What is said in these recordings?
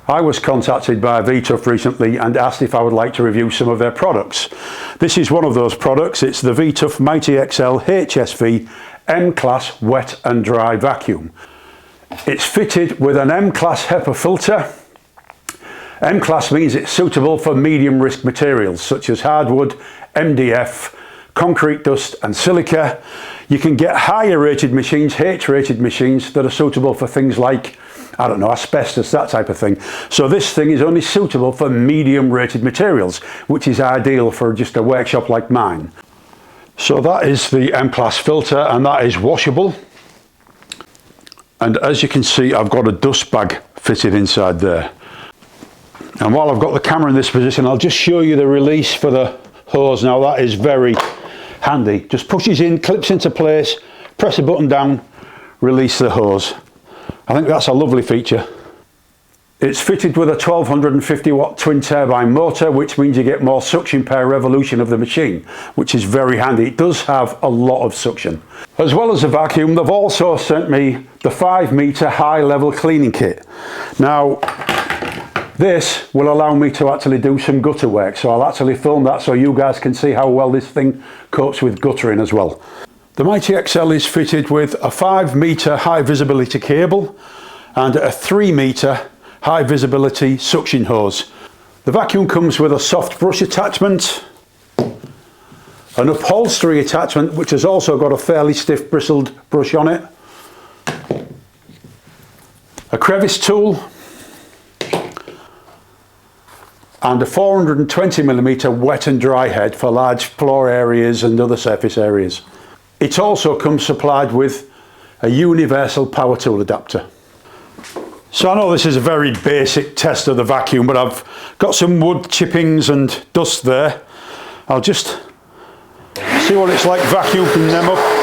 I was contacted by V-Tuf recently and asked if I would like to review some of their products. This is one of those products. It's the V-Tuf Mighty XL HSV M-Class Wet and Dry Vacuum. It's fitted with an M-Class HEPA filter. M-Class means it's suitable for medium risk materials such as hardwood, MDF, concrete dust and silica. You can get higher rated machines, H-rated machines, that are suitable for things like, I don't know, asbestos, that type of thing. So this thing is only suitable for medium rated materials, which is ideal for just a workshop like mine. So that is the M-Class filter, and that is washable. And as you can see, I've got a dust bag fitted inside there. And while I've got the camera in this position, I'll just show you the release for the hose. Now that is very handy. Just pushes in, clips into place, press a button down, release the hose. I think that's a lovely feature. It's fitted with a 1250 watt twin turbine motor, which means you get more suction per revolution of the machine, which is very handy. It does have a lot of suction. As well as the vacuum, they've also sent me the 5 meter high level cleaning kit. Now, this will allow me to actually do some gutter work, so I'll actually film that so you guys can see how well this thing copes with guttering as well. The Mighty XL is fitted with a 5 meter high visibility cable and a 3 meter high visibility suction hose. The vacuum comes with a soft brush attachment, an upholstery attachment which has also got a fairly stiff bristled brush on it, a crevice tool, and a 420mm wet and dry head for large floor areas and other surface areas. It also comes supplied with a universal power tool adapter. So I know this is a very basic test of the vacuum, but I've got some wood chippings and dust there. I'll just see what it's like vacuuming them up.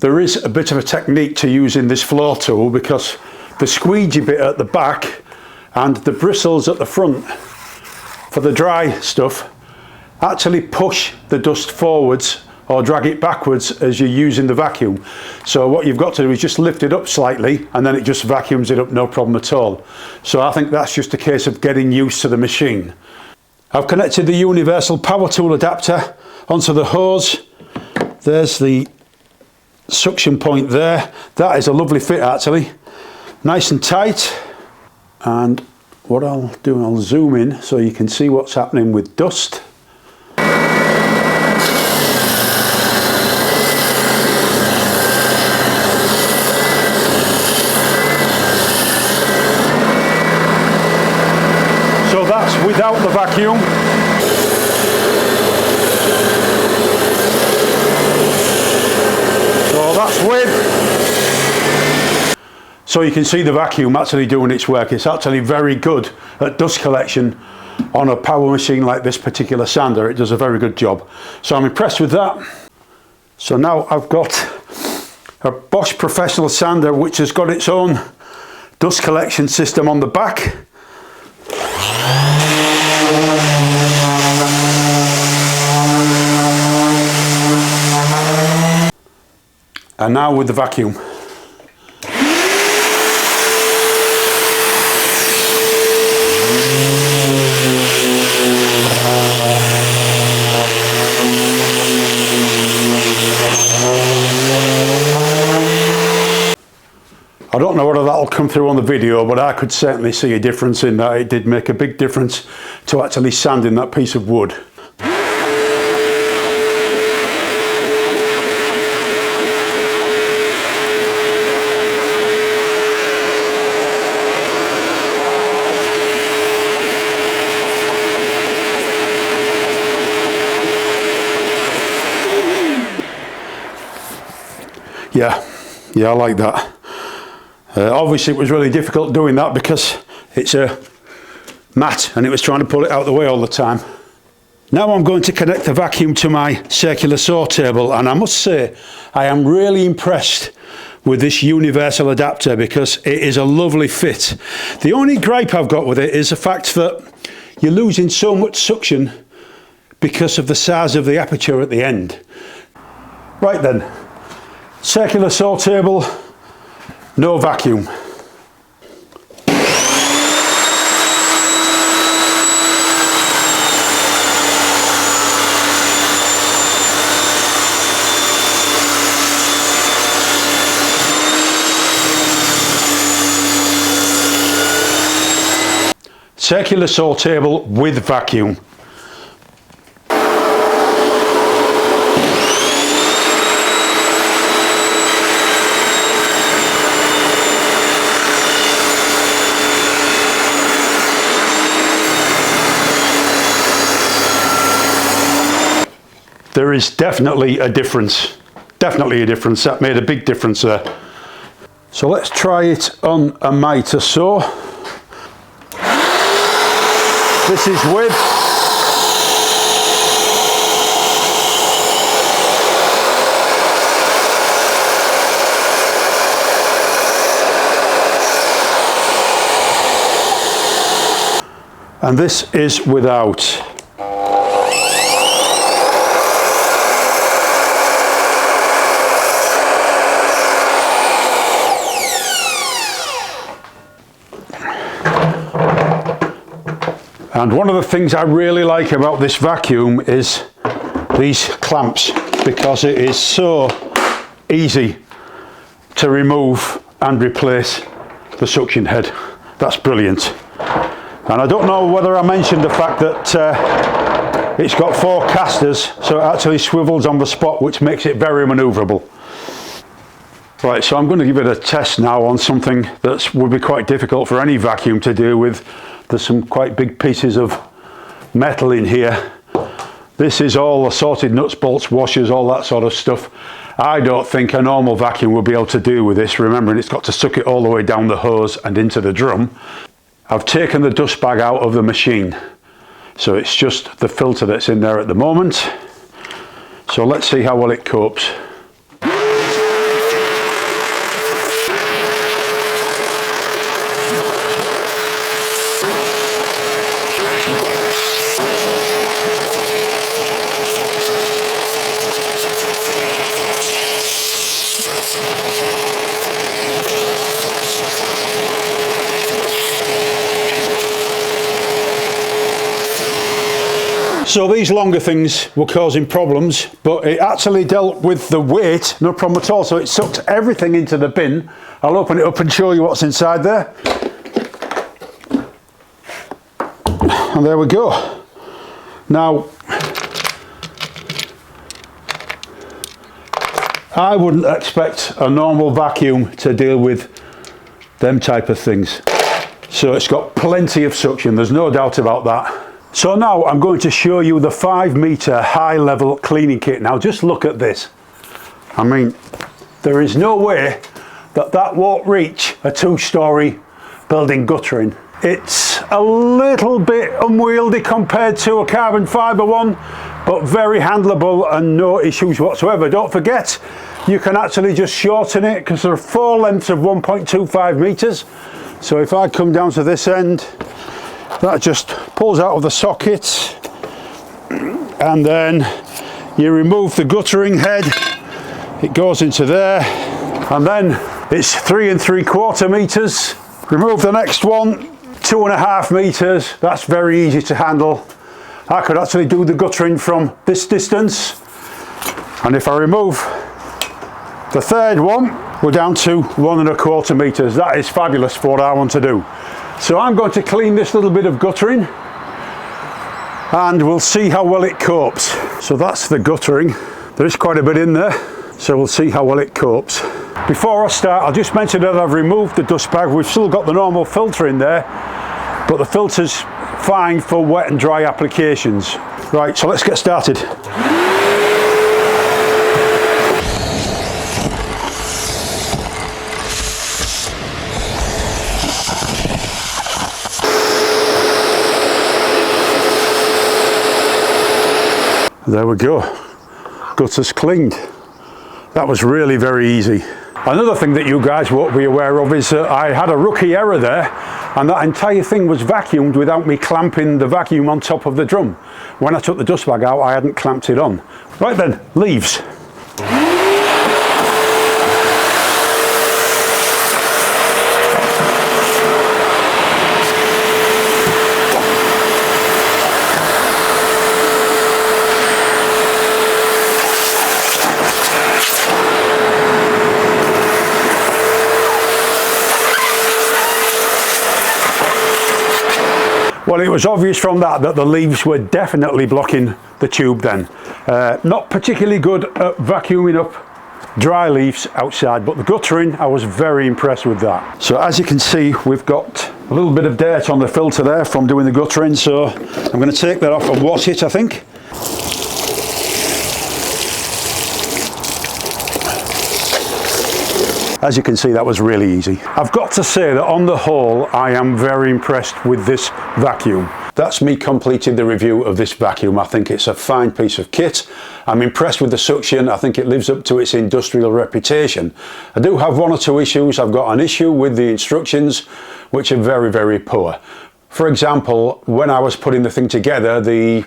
There is a bit of a technique to using this floor tool, because the squeegee bit at the back and the bristles at the front for the dry stuff actually push the dust forwards or drag it backwards as you're using the vacuum. So what you've got to do is just lift it up slightly and then it just vacuums it up, no problem at all. So I think that's just a case of getting used to the machine. I've connected the universal power tool adapter onto the hose. There's the suction point there. That is a lovely fit actually, nice and tight. And what I'll do, I'll zoom in so you can see what's happening with dust. So that's without the vacuum. That's with. So you can see the vacuum actually doing its work. It's actually very good at dust collection on a power machine like this particular sander. It does a very good job. So I'm impressed with that. So now I've got a Bosch professional sander which has got its own dust collection system on the back. And now with the vacuum. I don't know whether that'll come through on the video, but I could certainly see a difference in that. It did make a big difference to actually sanding that piece of wood. Yeah, I like that. Obviously it was really difficult doing that because it's a mat and it was trying to pull it out of the way all the time. Now I'm going to connect the vacuum to my circular saw table, and I must say I am really impressed with this universal adapter because it is a lovely fit. The only gripe I've got with it is the fact that you're losing so much suction because of the size of the aperture at the end. Right then, circular saw table, no vacuum. Circular saw table with vacuum. There is definitely a difference. Definitely a difference. That made a big difference there. So let's try it on a mitre saw. This is with. And this is without. And one of the things I really like about this vacuum is these clamps, because it is so easy to remove and replace the suction head. That's brilliant. And I don't know whether I mentioned the fact that it's got 4 casters, so it actually swivels on the spot, which makes it very manoeuvrable. Right, so I'm going to give it a test now on something that would be quite difficult for any vacuum to deal with. There's some quite big pieces of metal in here. This is all assorted nuts, bolts, washers, all that sort of stuff. I don't think a normal vacuum will be able to deal with this, remembering it's got to suck it all the way down the hose and into the drum. I've taken the dust bag out of the machine, so it's just the filter that's in there at the moment. So let's see how well it copes. So these longer things were causing problems, but it actually dealt with the weight, no problem at all. So it sucked everything into the bin. I'll open it up and show you what's inside there. And there we go. Now, I wouldn't expect a normal vacuum to deal with them type of things. So it's got plenty of suction, there's no doubt about that. So now I'm going to show you the 5 metre high level cleaning kit. Now just look at this. I mean, there is no way that that won't reach a 2-storey building guttering. It's a little bit unwieldy compared to a carbon fibre one, but very handleable and no issues whatsoever. Don't forget, you can actually just shorten it because there are 4 lengths of 1.25 metres. So if I come down to this end, that just pulls out of the socket, and then you remove the guttering head, it goes into there, and then it's 3 3/4 metres. Remove the next one, 2.5 metres. That's very easy to handle. I could actually do the guttering from this distance, and if I remove the third one, we're down to 1 1/4 metres. That is fabulous for what I want to do. So I'm going to clean this little bit of guttering and we'll see how well it copes. So that's the guttering. There is quite a bit in there, so we'll see how well it copes. Before I start, I'll just mention that I've removed the dust bag. We've still got the normal filter in there, but the filter's fine for wet and dry applications. Right, so let's get started. There we go. Gutters cleaned. That was really very easy. Another thing that you guys won't be aware of is I had a rookie error there, and that entire thing was vacuumed without me clamping the vacuum on top of the drum. When I took the dust bag out, I hadn't clamped it on. Right then, leaves. Well, it was obvious from that the leaves were definitely blocking the tube then. Not particularly good at vacuuming up dry leaves outside, but the guttering, I was very impressed with that. So as you can see, we've got a little bit of dirt on the filter there from doing the guttering, so I'm going to take that off and wash it, I think. As you can see, that was really easy. I've got to say that on the whole, I am very impressed with this vacuum. That's me completing the review of this vacuum. I think it's a fine piece of kit. I'm impressed with the suction. I think it lives up to its industrial reputation. I do have one or two issues. I've got an issue with the instructions, which are very, very poor. For example, when I was putting the thing together, the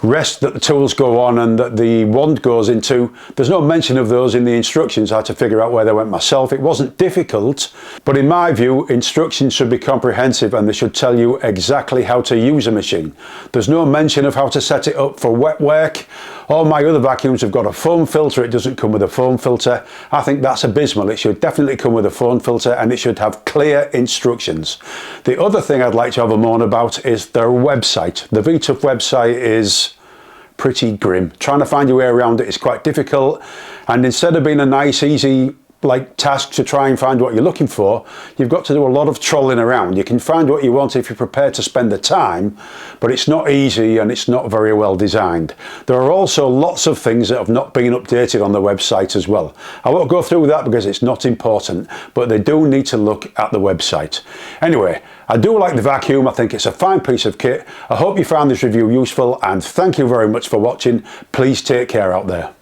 rest that the tools go on and that the wand goes into, there's no mention of those in the instructions. I had to figure out where they went myself. It wasn't difficult, but in my view, instructions should be comprehensive and they should tell you exactly how to use a machine. There's no mention of how to set it up for wet work. All my other vacuums have got a foam filter. It doesn't come with a foam filter. I think that's abysmal. It should definitely come with a foam filter and it should have clear instructions. The other thing I'd like to have a moan about is their website. The V-Tuf website is pretty grim. Trying to find your way around it is quite difficult, and instead of being a nice, easy task to try and find what you're looking for, you've got to do a lot of trolling around. You can find what you want if you're prepared to spend the time, but it's not easy and it's not very well designed. There are also lots of things that have not been updated on the website as well. I won't go through that because it's not important, but they do need to look at the website. Anyway, I do like the vacuum. I think it's a fine piece of kit. I hope you found this review useful, and thank you very much for watching. Please take care out there.